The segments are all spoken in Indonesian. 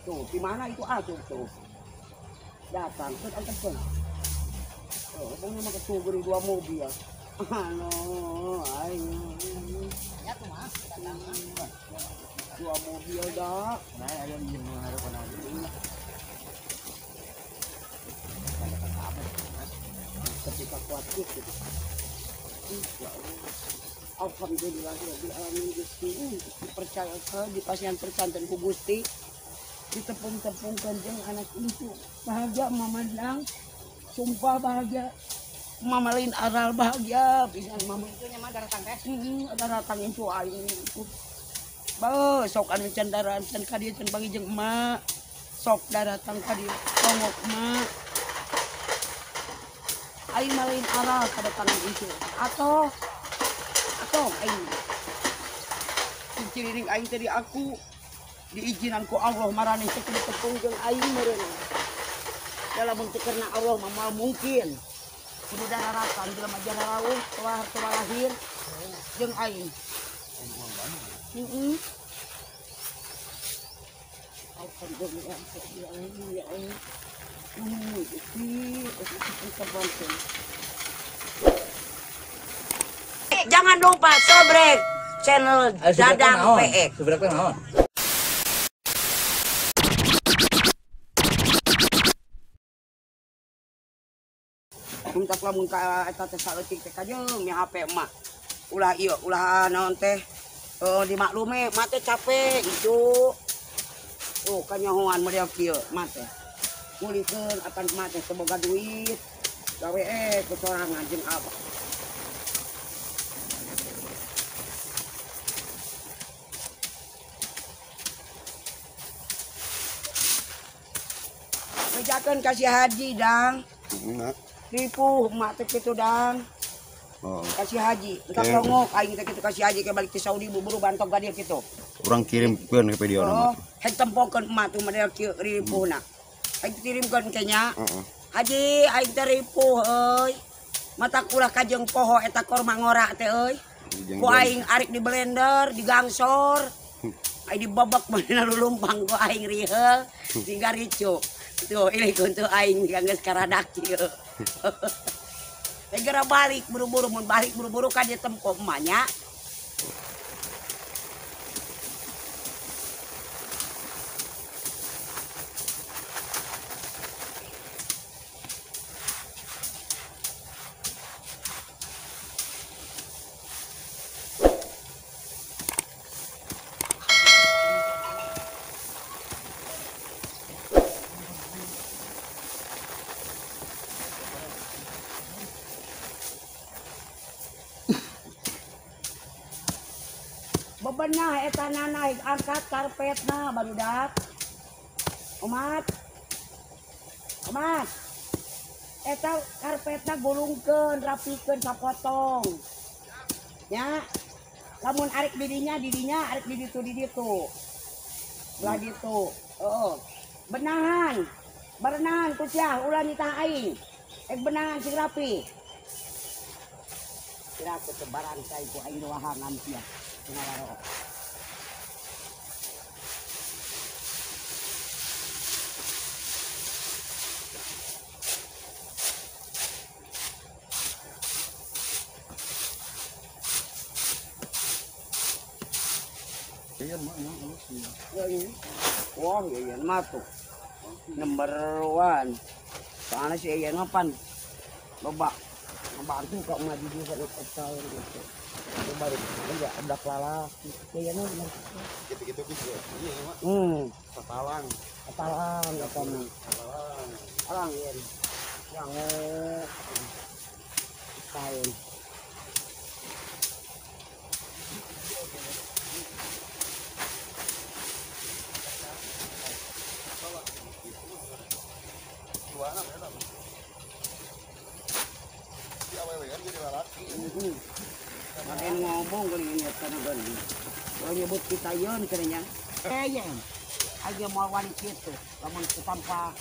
Tuh, di mana itu tuh. Datang, terus angkat pun. Oh, abangnya mah ketugor dua mobil. Ano, ayo. Ya tuh mas, Dua mobil dah. nah ada yang mengharapkan ada. Ketika kuat gitu. Ya Allah. Alhamdulillah ya alamin Gusti. Dipercaya di pesantren ku Gusti. Ditepung-tepungkan jeung anak itu. Bahagia mamandang. Sumpah bahagia. Mama lain aral bahagia pisan mama. Itu nyaman datang teh. Ada datang itu aing itu. Ba sok anu can daraan can ka dieu can bagi jeung emak. Sok datang ka dieu tongok emak. Aing malain aral kedatangan itu. Atau aing. Ciriring aing tadi aku diizinan ku Allah marane teh tepung jeung aing meureun. Dalam bentuk karena Allah mah mungkin. Kudu daratan jelema jalawuh telah lahir jeung aing. Alhamdulillah ya Allah. Jangan lupa sobrek channel Dadang PX. Seberapa naon? Muntak lamun ka eta teh saeutik teh kajeung mi HP emak. Ulah ieu, ulah naon teh dimaklume emak teh capek itu. Oh, kanyahoan model kieu emak teh. Mulikeun akan emak teh boga duit. Gawe kesorangan jeung abah. Bejakeun kasih haji dang. Ripuh emak teh kitu dang. Oh. Kasih haji. Entah longok aing teh kitu kasih haji ke balik ke Saudi buburu bantok gadir kitu. Urang kirimkeun ke video Oh, hek tempokeun emak tuh model kieu ripuhna. Aing kirimkeun ke nya. Haji aing teh ripuh euy. Mata ulah kajeng poho eta korma ngora teh euy. Ku aing arik di blender, digangsor. Aing dibobok manehna lulumpang ku aing riheul, tinggal ricu. Tuh, ini untuk aing geus karadak kieu. Segera balik buru-buru mun balik buru-buru ka dieu tempo emaknya. Bebenah eta naik angkat karpetna barudak. Umat. Eta karpetna gulungkeun, rapikeun sapotong. Nya. Lamun arek didinya, arek di ditu. Belah ditu. Heeh. Benahan. Berenang kuciah ulah nitah aing. Benahan sing rapi. Kira aku tebaran saya ku aing wahangan sia. Ngawaro. Wah, iya mah tuh. Number 1. Soalnya si Iyan mapan. Loba. Ngebantu kok maju di sana tahun gitu. Baru enggak ada lalas. Iyan mah. gitu bisa. Iya, Mak. Satalang apa nih? Orang ya. Yang kain. Makin ngomong kali ini karena gini. Kalau nyebut kita yon kerenya. Yang aja mau wan gitu. Lamun tanpa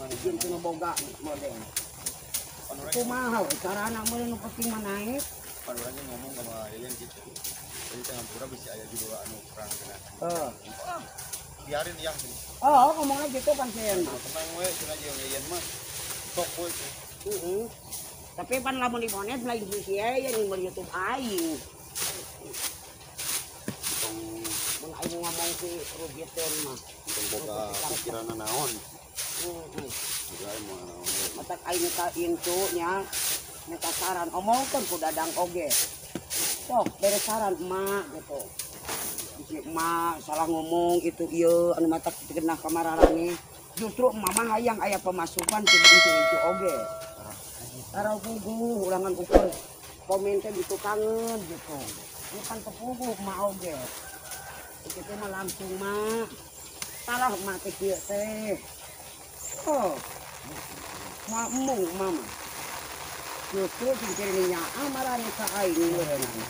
izin kena boga model. Kumaha cara anak mulai nu penting naik. Panurannya ngomong sama Iyan gitu. Jadi tengah pura bisa aya judul anu perang kena. biarin yang sih. Oh, ngomongnya gitu kan Sen. Tenang we, sengaja yang iyan mah. Tok we. Tapi pan lamun di monet lain di sia ya di YouTube aing. Mun aing ngomong si Rubieton mah. Tong boga pikiran naon. Juga mau naon. Matak aing ka intu nya minta saran omongkeun ku Dadang oge. Sok beres saran emak gitu. Si emak salah ngomong itu ieu anu matak dikenah kamararane. Justru emak mah hayang aya pemasukan ti itu oge. Tarau puguh ulangan ukur komen teh ditukangeun gitu. Bukan tepuguh emak oge. Itu mah langsung mah salah emak teh kieu teh. Oh. Mamung mama. Justru ciri-cirinya amarane ka aing leureunana.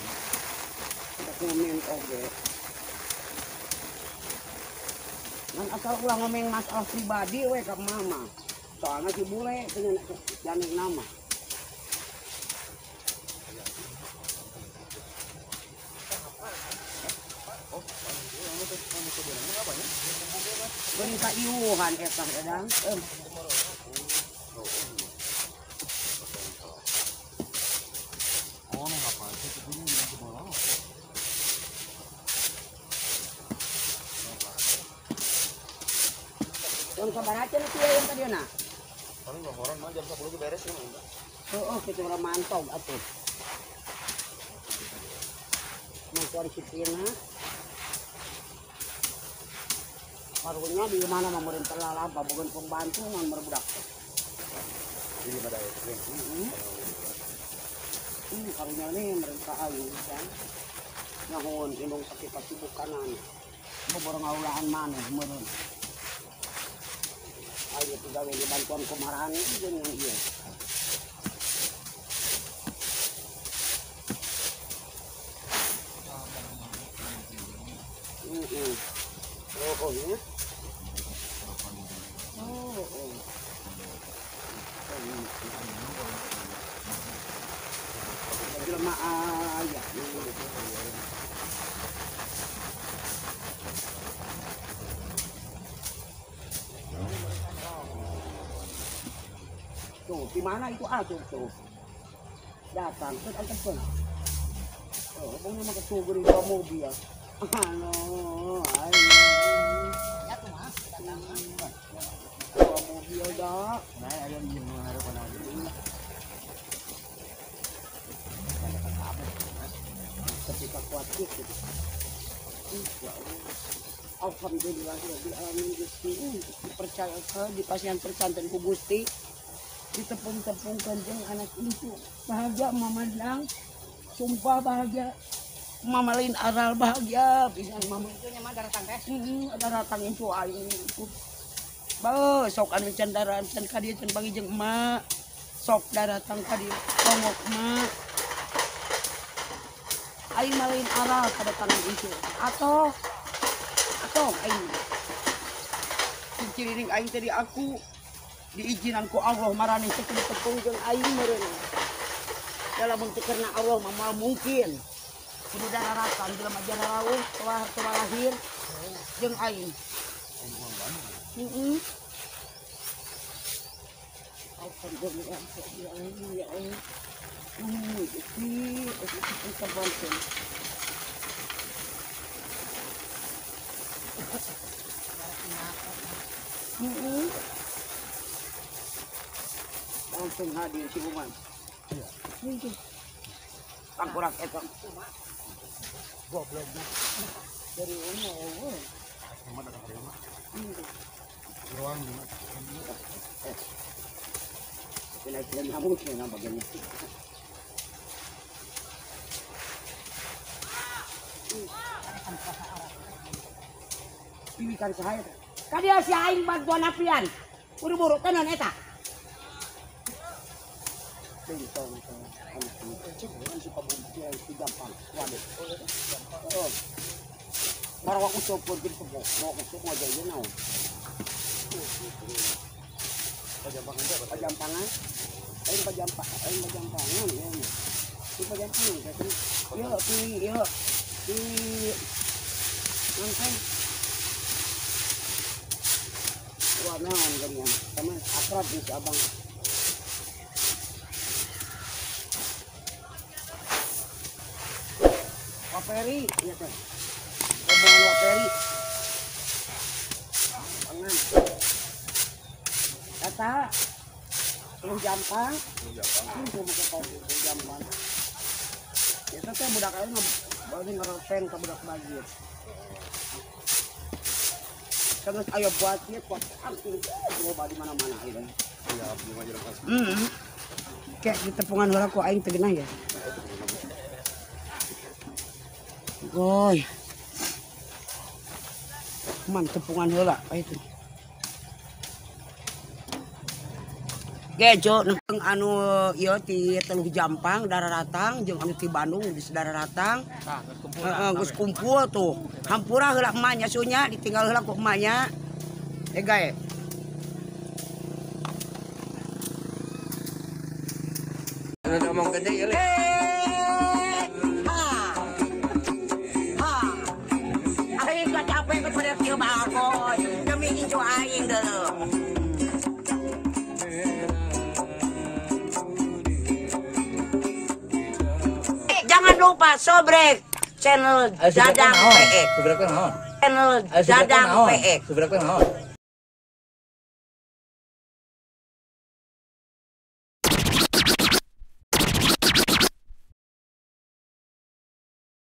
Komen oge. Ngan asal ulah ngomong masalah pribadi we ka mama. Soalnya si bule teu janik nama. Beri ka iuhan eta Dadang. Yang sabaraha nih kieu yang tadiana? Paling laporan mah jam 10 ge beres kan. Oh, kita orang mantau atuh. Motor sipina. Parunya di mana memerintah lalapa bukan pembantu ngan berbudak. Ini pada ya. Karunya nih mereka ayu kan. Nyahun indung sakit sibuk kanan. Mau borong aulaan mana meureun. Ayo tiga di bantuan kemarahan jeung yang ieu. Oh ya. Oh. Jelema aya. Tuh, di mana itu tuh. Datang, terus angkat pun. Oh, pokoknya mah kesugur di mobil. Halo, ayo. Ya tuh mas, datang mas. Bawa mobil dah. Nah, ada yang menghadap lagi. Ketika kuat gitu. Alhamdulillah alamin Gusti. Percaya di pasien pesantren ku Gusti. Ditepung-tepungkan jeung anak itu. Bahagia Mama Dang. Sumpah bahagia. Mama lain aral bahagia pisan mama. Itu nyaman datang teh. Ada datang itu aing. Ba, sok anu can daran can ka dieu can bagi jeung emak. Sok datang ka dieu tongok emak. Aing mah lain aral kedatangan itu. Atoh aing. Ciriring aing tadi aku diizinanku Allah marane tepung jeung aing meureun. Dalam bentuk karena Allah mah mungkin. Kudu dararatan jelema rawuh telah lahir jeung aing. Alhamdulillah ya Allah. Kita bantu. Langsung hadir si Buman. Iya. Tangkurak eta. Goblok. Dari umur. Sama datang ke rumah. Ruang di mana? Kena nyamuk ya bagian itu. Ini kan saya. Kadia si aing bantuan apian. Buru-buru tenan eta. Bintang kan si pabuntian si gampang. Waduh. Oh. Marwa usop pun gitu kok. Mau usop mau jadi naon. Pajampangan. Aing pajampangan ya. Di pajampangan kan. Yo. Nanti. Buat naon ganyan. Sama akrab nih si abang. Waperi, iya teh. Rombongan Waperi. Pangan. Kata Terus Jampang. Itu mau ketemu Terus Jampang. Itu teh budak aing bagi ngeropen ke budak banjir. Terus ayo buat dia kuat arti loba di mana-mana aja. Iya, abdi mah jeung kas. Kayak di tepungan heula ku aing teh geunah ya. Goy. Man tepungan heula itu. Gejo neng anu ieu ti Teluh Jampang Dararatang jeung anu ti Bandung di Dararatang. Geus kumpul tuh. Hampura heula emaknya sunya ditinggal heula ku emaknya. Gae. Udah ngomong gede ya, Le. Aing gak capek kepada kieu bagoy. Demi incu aing deuh. Jangan lupa sobrek channel Dadang PE. Subscribe kan naon? Channel Dadang PE. Subscribe kan naon?